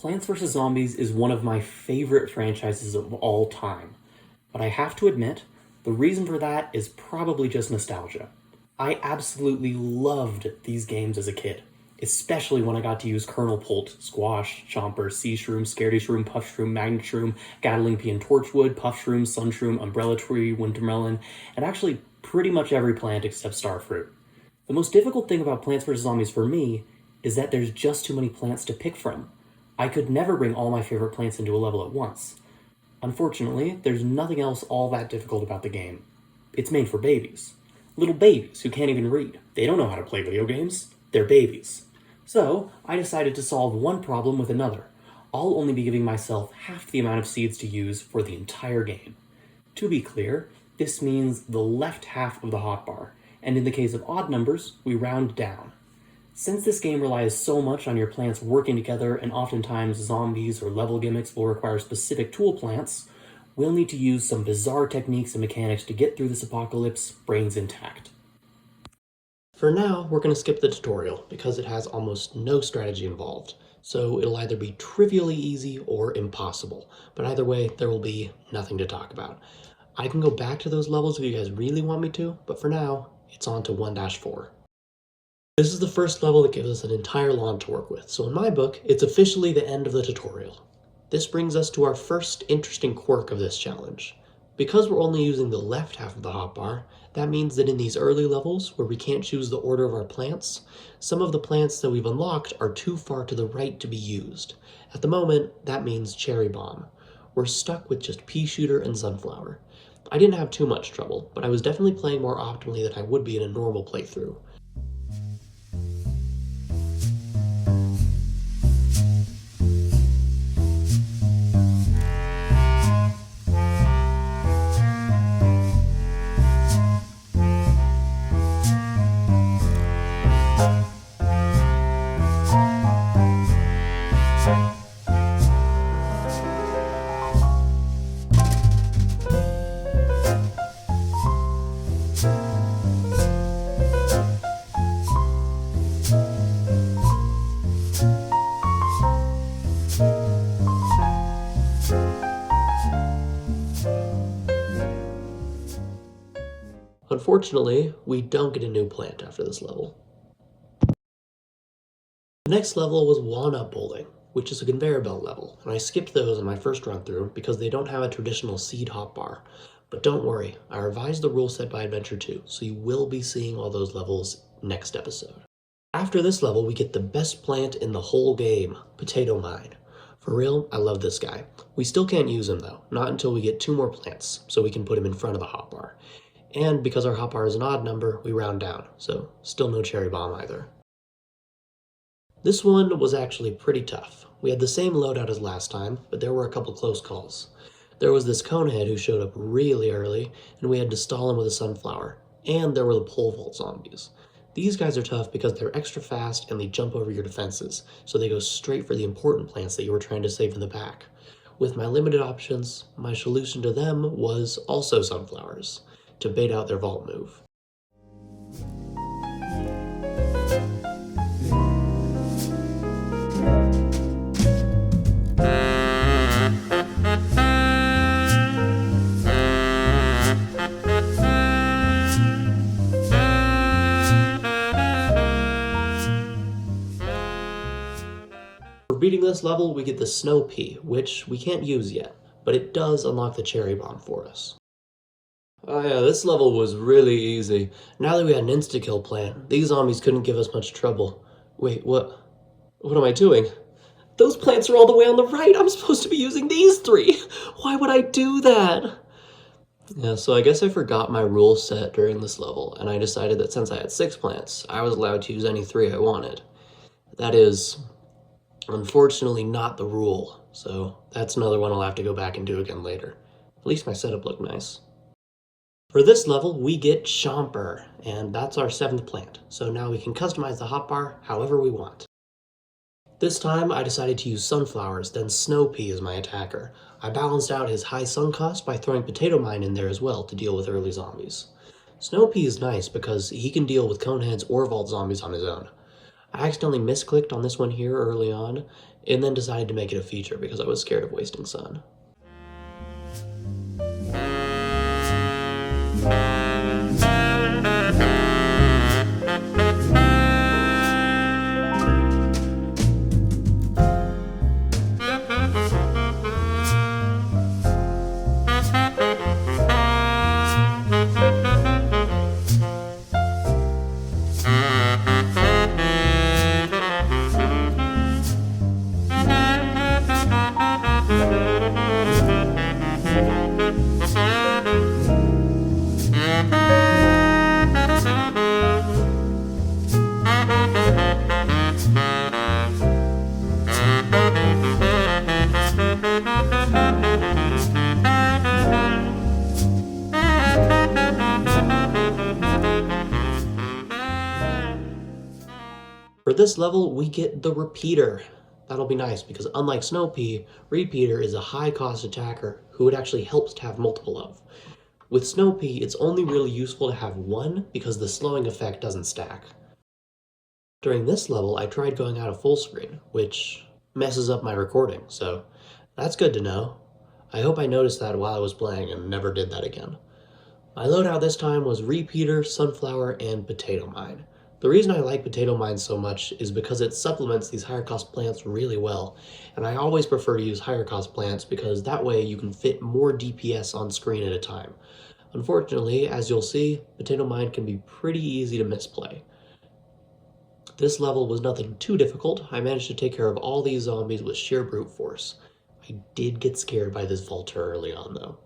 Plants vs. Zombies is one of my favorite franchises of all time, but I have to admit, the reason for that is probably just nostalgia. I absolutely loved these games as a kid, especially when I got to use Kernel Pult, Squash, Chomper, Sea Shroom, Scaredy Shroom, Puff Shroom, Magnet Shroom, Gatling Pea and Torchwood, Puff Shroom, Sun Shroom, Umbrella Tree, Wintermelon, and actually pretty much every plant except Starfruit. The most difficult thing about Plants vs. Zombies for me is that there's just too many plants to pick from. I could never bring all my favorite plants into a level at once. Unfortunately, there's nothing else all that difficult about the game. It's made for babies. Little babies who can't even read. They don't know how to play video games. They're babies. So, I decided to solve one problem with another. I'll only be giving myself half the amount of seeds to use for the entire game. To be clear, this means the left half of the hotbar, and in the case of odd numbers, we round down. Since this game relies so much on your plants working together and oftentimes zombies or level gimmicks will require specific tool plants, we'll need to use some bizarre techniques and mechanics to get through this apocalypse brains intact. For now, we're going to skip the tutorial because it has almost no strategy involved, so it'll either be trivially easy or impossible, but either way, there will be nothing to talk about. I can go back to those levels if you guys really want me to, but for now, it's on to 1-4. This is the first level that gives us an entire lawn to work with, so in my book, it's officially the end of the tutorial. This brings us to our first interesting quirk of this challenge. Because we're only using the left half of the hotbar, that means that in these early levels, where we can't choose the order of our plants, some of the plants that we've unlocked are too far to the right to be used. At the moment, that means Cherry Bomb. We're stuck with just Pea Shooter and Sunflower. I didn't have too much trouble, but I was definitely playing more optimally than I would be in a normal playthrough. Unfortunately, we don't get a new plant after this level. The next level was Walnut Bowling, which is a conveyor belt level, and I skipped those in my first run through because they don't have a traditional seed hotbar. But don't worry, I revised the rule set by Adventure 2, so you will be seeing all those levels next episode. After this level, we get the best plant in the whole game, Potato Mine. For real, I love this guy. We still can't use him though, not until we get 2 more plants, so we can put him in front of the hotbar. And because our hotbar is an odd number, we round down, so still no Cherry Bomb either. This one was actually pretty tough. We had the same loadout as last time, but there were a couple close calls. There was this Conehead who showed up really early, and we had to stall him with a Sunflower. And there were the Pole Vault Zombies. These guys are tough because they're extra fast and they jump over your defenses, so they go straight for the important plants that you were trying to save in the back. With my limited options, my solution to them was also Sunflowers, to bait out their vault move. For beating this level, we get the Snow Pea, which we can't use yet, but it does unlock the Cherry Bomb for us. Oh yeah, this level was really easy. Now that we had an insta-kill plan, these zombies couldn't give us much trouble. Wait, what am I doing? Those plants are all the way on the right! I'm supposed to be using these 3! Why would I do that? Yeah, so I guess I forgot my rule set during this level, and I decided that since I had 6 plants, I was allowed to use any 3 I wanted. That is, unfortunately, not the rule, so that's another one I'll have to go back and do again later. At least my setup looked nice. For this level, we get Chomper, and that's our 7th plant, so now we can customize the hotbar however we want. This time, I decided to use Sunflowers, then Snow Pea as my attacker. I balanced out his high sun cost by throwing Potato Mine in there as well to deal with early zombies. Snow Pea is nice because he can deal with Coneheads or Vault Zombies on his own. I accidentally misclicked on this one here early on, and then decided to make it a feature because I was scared of wasting sun. For this level, we get the Repeater. That'll be nice because unlike Snow Pea, Repeater is a high-cost attacker who it actually helps to have multiple of. With Snow Pea, it's only really useful to have one because the slowing effect doesn't stack. During this level, I tried going out of full screen, which messes up my recording, so that's good to know. I hope I noticed that while I was playing and never did that again. My loadout this time was Repeater, Sunflower, and Potato Mine. The reason I like Potato Mine so much is because it supplements these higher cost plants really well, and I always prefer to use higher cost plants because that way you can fit more DPS on screen at a time. Unfortunately, as you'll see, Potato Mine can be pretty easy to misplay. This level was nothing too difficult. I managed to take care of all these zombies with sheer brute force. I did get scared by this Vulture early on though.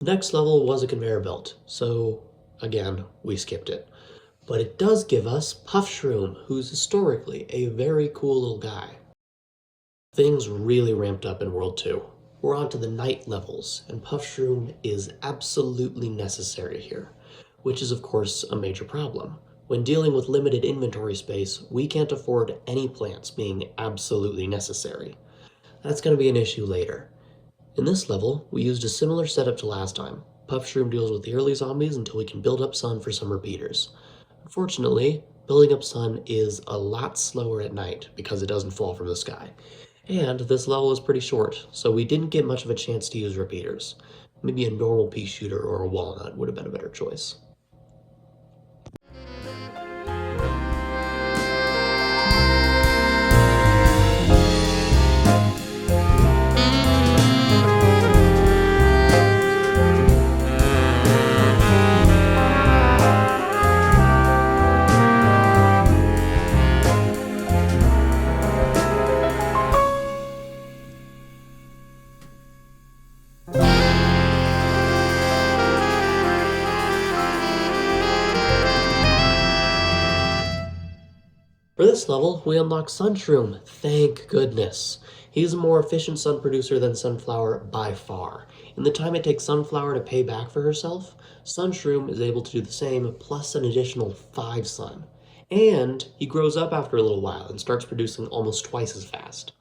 The next level was a conveyor belt, so again, we skipped it. But it does give us Puff Shroom, who's historically a very cool little guy. Things really ramped up in World 2. We're on to the night levels, and Puff Shroom is absolutely necessary here, which is of course a major problem. When dealing with limited inventory space, we can't afford any plants being absolutely necessary. That's going to be an issue later. In this level, we used a similar setup to last time. Puff Shroom deals with the early zombies until we can build up sun for some repeaters. Unfortunately, building up sun is a lot slower at night because it doesn't fall from the sky. And this level is pretty short, so we didn't get much of a chance to use repeaters. Maybe a normal pea shooter or a walnut would have been a better choice. For this level, we unlock Sunshroom, thank goodness. He's a more efficient sun producer than Sunflower by far. In the time it takes Sunflower to pay back for herself, Sunshroom is able to do the same plus an additional 5 sun. And he grows up after a little while and starts producing almost twice as fast.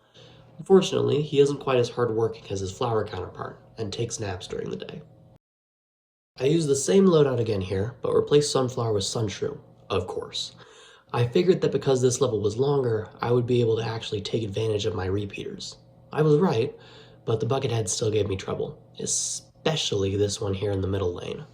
Unfortunately, he isn't quite as hardworking as his flower counterpart and takes naps during the day. I use the same loadout again here, but replace Sunflower with Sunshroom, of course. I figured that because this level was longer, I would be able to actually take advantage of my repeaters. I was right, but the Buckethead still gave me trouble, especially this one here in the middle lane.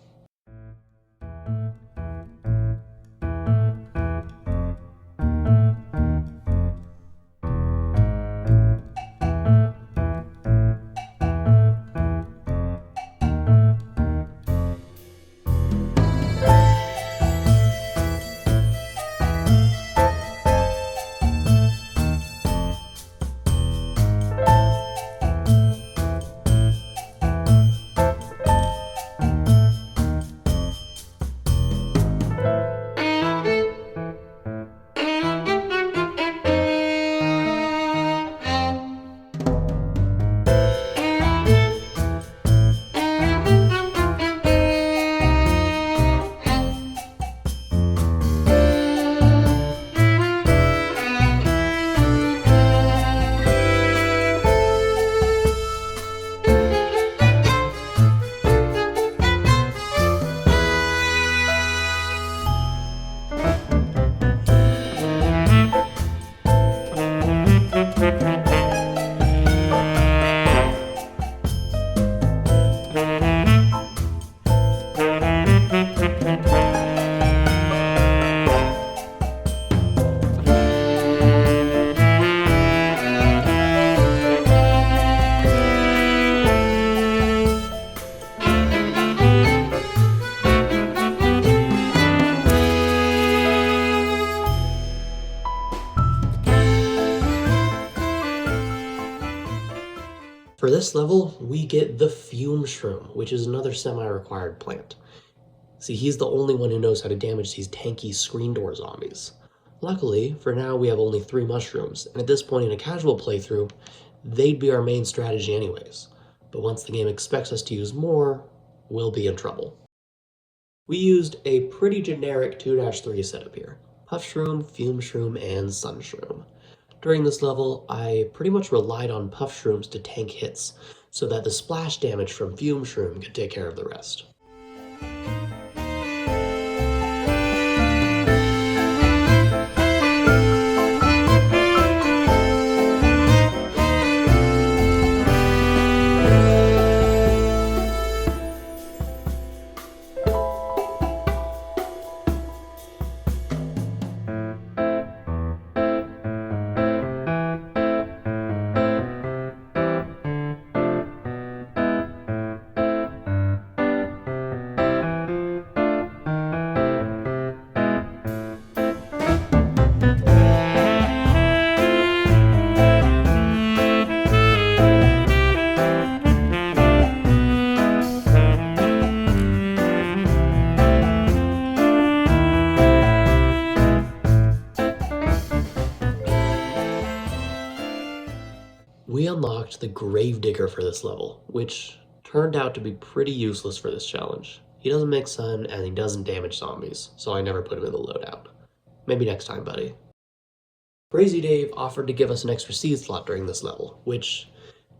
For this level, we get the Fume Shroom, which is another semi-required plant. See, he's the only one who knows how to damage these tanky screen door zombies. Luckily, for now we have only 3 mushrooms, and at this point in a casual playthrough, they'd be our main strategy anyways. But once the game expects us to use more, we'll be in trouble. We used a pretty generic 2-3 setup here. Puff Shroom, Fume Shroom, and Sun Shroom. During this level, I pretty much relied on Puff Shrooms to tank hits, so that the splash damage from Fume Shroom could take care of the rest. We unlocked the Gravedigger for this level, which turned out to be pretty useless for this challenge. He doesn't make sun and he doesn't damage zombies, so I never put him in the loadout. Maybe next time, buddy. Crazy Dave offered to give us an extra seed slot during this level, which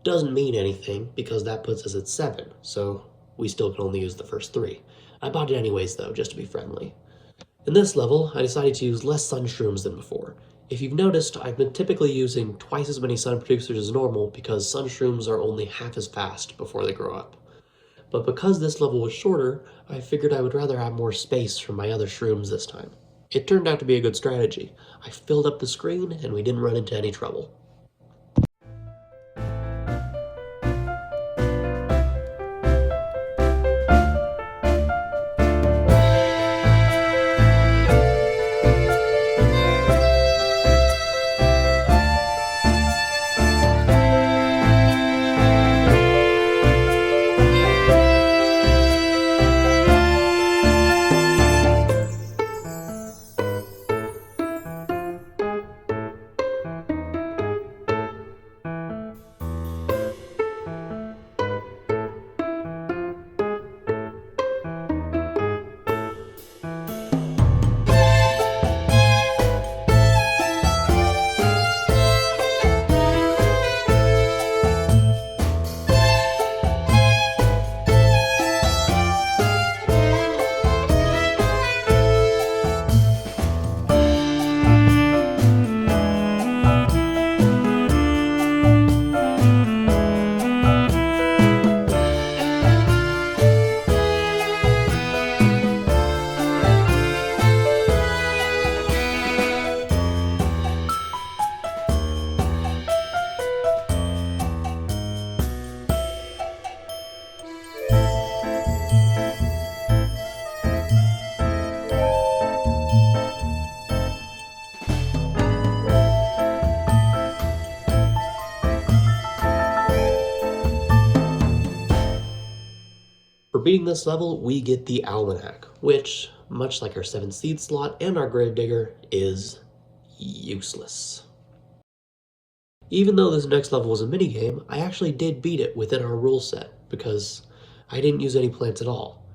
doesn't mean anything because that puts us at 7, so we still can only use the first 3. I bought it anyways though, just to be friendly. In this level, I decided to use less sun shrooms than before. If you've noticed, I've been typically using twice as many sun producers as normal because sun shrooms are only half as fast before they grow up. But because this level was shorter, I figured I would rather have more space for my other shrooms this time. It turned out to be a good strategy. I filled up the screen and we didn't run into any trouble. beating this level, we get the Almanac, which, much like our 7th seed slot and our Gravedigger, is useless. Even though this next level was a minigame, I actually did beat it within our rule set, because I didn't use any plants at all.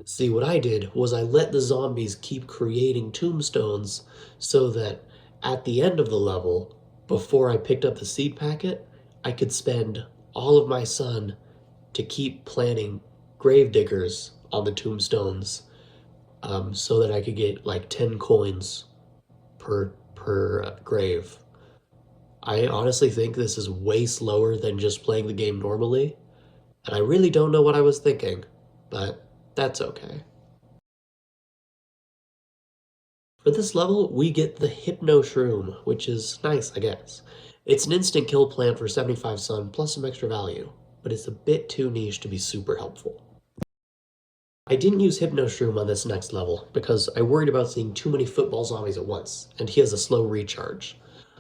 See, what I did was I let the zombies keep creating tombstones so that at the end of the level, before I picked up the seed packet, I could spend all of my sun to keep planting gravediggers on the tombstones, so that I could get like 10 coins per grave. I honestly think this is way slower than just playing the game normally, and I really don't know what I was thinking, but that's okay. For this level, we get the Hypno Shroom, which is nice, I guess. It's an instant kill plant for 75 sun plus some extra value, but it's a bit too niche to be super helpful. I didn't use Hypno Shroom on this next level because I worried about seeing too many football zombies at once, and he has a slow recharge.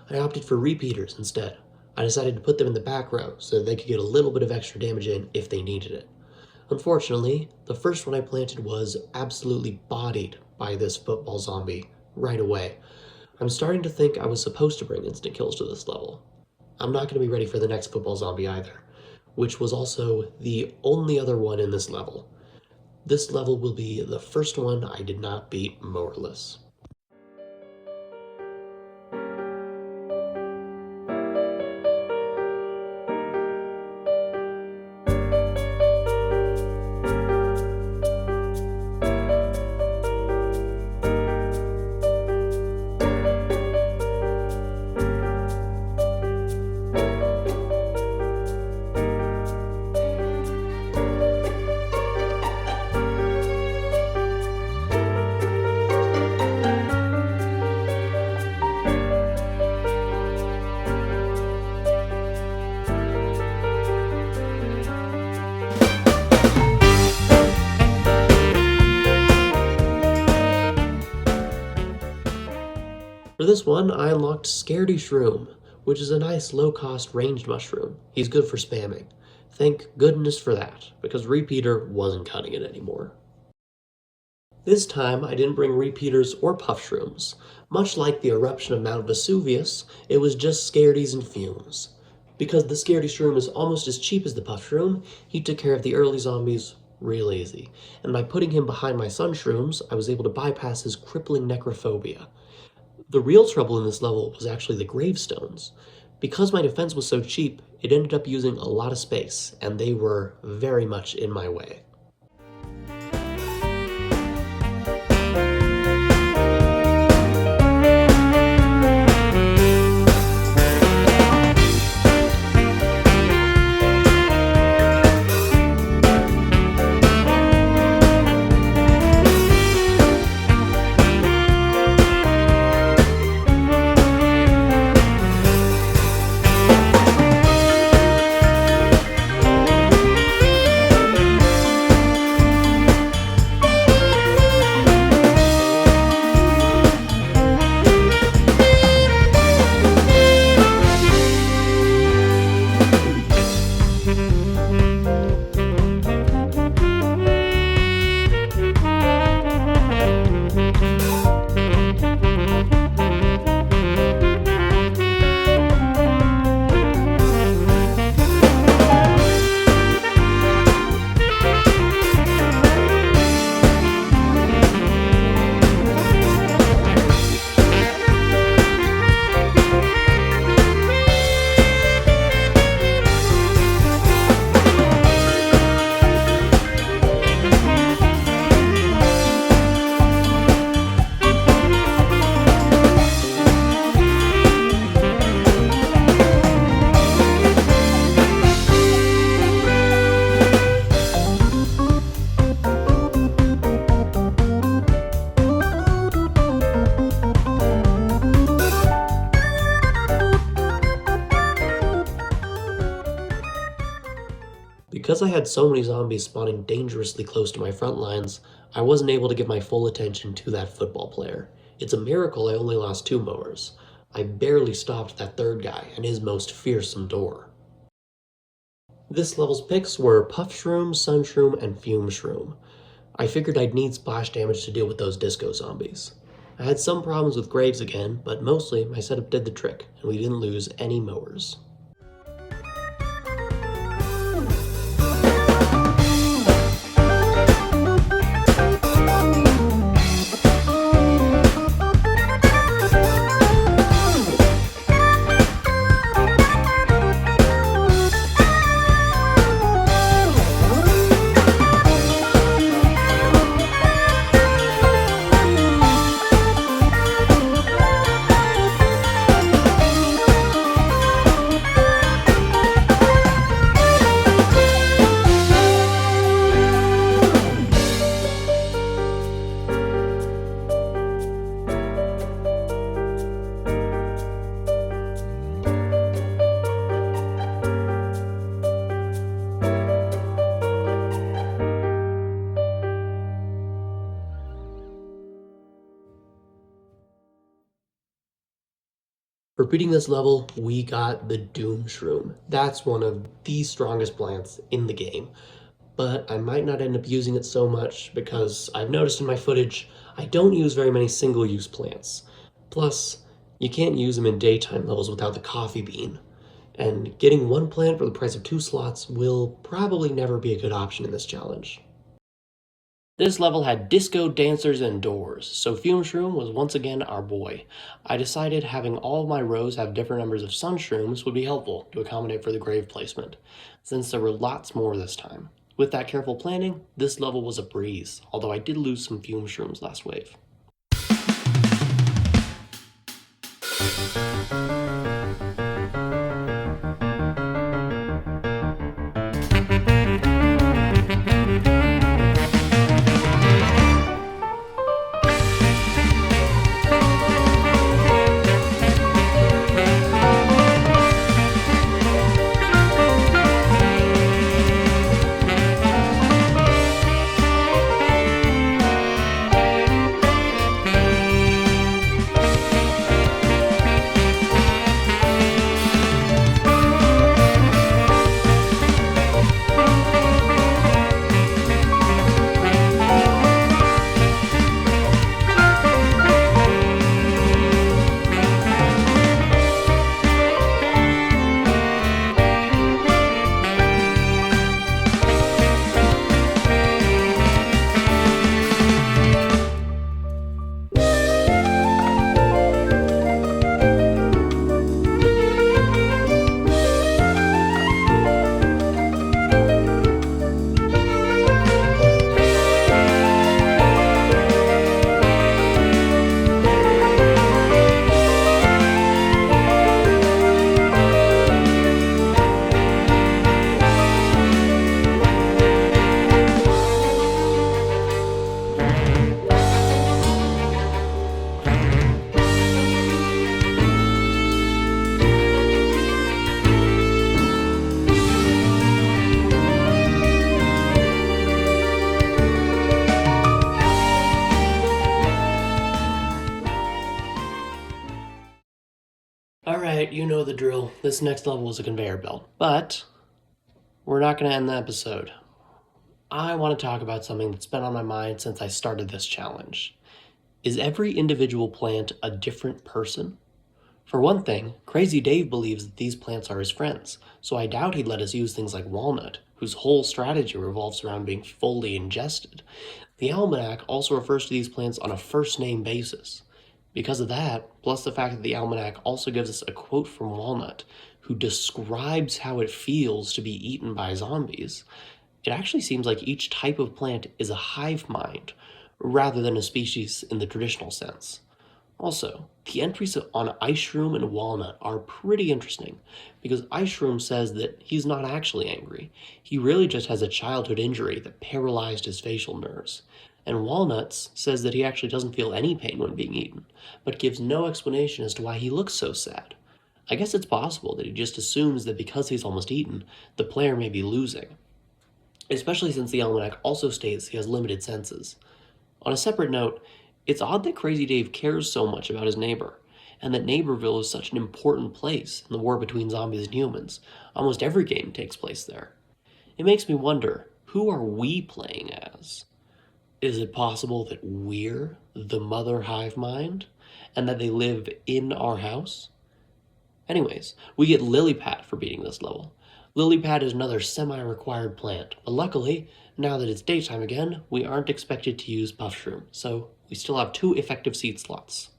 I opted for repeaters instead. I decided to put them in the back row so that they could get a little bit of extra damage in if they needed it. Unfortunately, the first one I planted was absolutely bodied by this football zombie right away. I'm starting to think I was supposed to bring instant kills to this level. I'm not going to be ready for the next football zombie either, which was also the only other one in this level. This level will be the first one I did not beat mowerless. For this one, I unlocked Scaredy Shroom, which is a nice low-cost ranged mushroom. He's good for spamming. Thank goodness for that, because Repeater wasn't cutting it anymore. This time, I didn't bring repeaters or puff shrooms. Much like the eruption of Mount Vesuvius, it was just Scaredies and fumes. Because the Scaredy Shroom is almost as cheap as the puff shroom, he took care of the early zombies real easy. And by putting him behind my sun shrooms, I was able to bypass his crippling necrophobia. The real trouble in this level was actually the gravestones. Because my defense was so cheap, it ended up using a lot of space, and they were very much in my way. Because I had so many zombies spawning dangerously close to my front lines, I wasn't able to give my full attention to that football player. It's a miracle I only lost 2 mowers. I barely stopped that third guy and his most fearsome door. This level's picks were Puff Shroom, Sun Shroom, and Fume Shroom. I figured I'd need splash damage to deal with those disco zombies. I had some problems with Graves again, but mostly my setup did the trick, and we didn't lose any mowers. For beating this level, we got the Doom Shroom. That's one of the strongest plants in the game, but I might not end up using it so much because I've noticed in my footage I don't use very many single-use plants. Plus, you can't use them in daytime levels without the coffee bean, and getting one plant for the price of 2 slots will probably never be a good option in this challenge. This level had disco dancers and doors, so Fume Shroom was once again our boy. I decided having all of my rows have different numbers of Sun Shrooms would be helpful to accommodate for the grave placement, since there were lots more this time. With that careful planning, this level was a breeze, although I did lose some Fume Shrooms last wave. Alright, you know the drill. This next level is a conveyor belt. But we're not going to end the episode. I want to talk about something that's been on my mind since I started this challenge. Is every individual plant a different person? For one thing, Crazy Dave believes that these plants are his friends, so I doubt he'd let us use things like walnut, whose whole strategy revolves around being fully ingested. The almanac also refers to these plants on a first-name basis. Because of that, plus the fact that the almanac also gives us a quote from Walnut, who describes how it feels to be eaten by zombies, it actually seems like each type of plant is a hive mind, rather than a species in the traditional sense. Also, the entries on Ice Shroom and Walnut are pretty interesting, because Ice Shroom says that he's not actually angry. He really just has a childhood injury that paralyzed his facial nerves. And Walnuts says that he actually doesn't feel any pain when being eaten, but gives no explanation as to why he looks so sad. I guess it's possible that he just assumes that because he's almost eaten, the player may be losing. Especially since the almanac also states he has limited senses. On a separate note, it's odd that Crazy Dave cares so much about his neighbor, and that Neighborville is such an important place in the war between zombies and humans. Almost every game takes place there. It makes me wonder, who are we playing as? Is it possible that we're the mother hive mind and that they live in our house? Anyways, we get lily pad for beating this level. Lily pad is another semi-required plant, but luckily, now that it's daytime again, we aren't expected to use puff shroom, so we still have 2 effective seed slots.